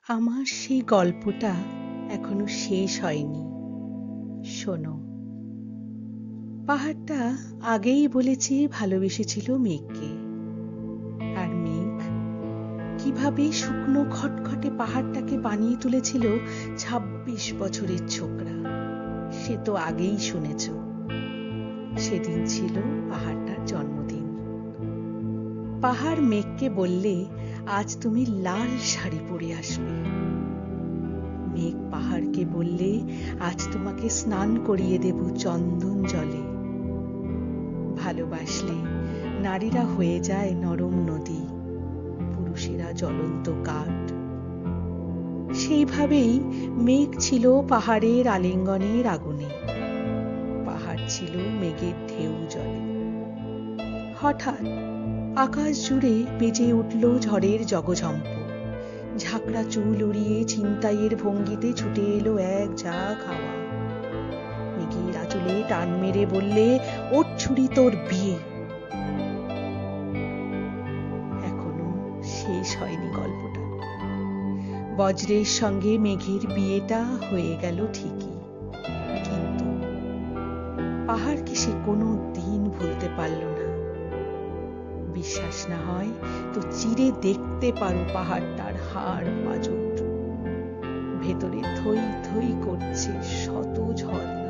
আমার সেই গল্পটা এখনো শেষ হয়নি। শোনো, পাহাড়টা আগেই বলেছে ভালোবেসেছিল মেঘকে, আর মেঘ কিভাবে শুকনো খটখটে পাহাড়টাকে বানিয়ে তুলেছিল ২৬ বছরের ছোকরা, সে তো আগেই শুনেছ। সেদিন ছিল পাহাড়টার জন্মদিন। পাহাড় মেঘকে বললে, আজ তুমি লাল শাড়ি পরে আসবে। মেঘ পাহাড়কে বললে, আজ তোমাকে স্নান করিয়ে দেব চন্দন জলে। ভালোবাসলে নারীরা হয়ে যায় নরম নদী, পুরুষেরা জ্বলন্ত কাঠ। সেইভাবেই মেঘ ছিল পাহাড়ের আলিঙ্গনের আগুনে, পাহাড় ছিল মেঘের ঢেউ জলে। হঠাৎ আকাশ জুড়ে বেজে উঠল ঝড়ের জগঝম্প। ঝাঁকড়া চুল উড়িয়ে ছিনতাইয়ের ভঙ্গিতে ছুটে এলো এক ঝাঁক হাওয়া। মেঘের আঁচলে টান মেরে বললে, ওঠ ছুরি, তোর বিয়ে। এখনো শেষ হয়নি গল্পটা। বজ্রের সঙ্গে মেঘের বিয়েটা হয়ে গেল ঠিকই, কিন্তু পাহাড়কে সে কোনো দিন ভুলতে পারল না। বিশ্বাস না হয় তো চিরে দেখতে পারো পাহাড়টার হাড় পাঁজর। ভেতরে থই থই করছে শত ঝড়।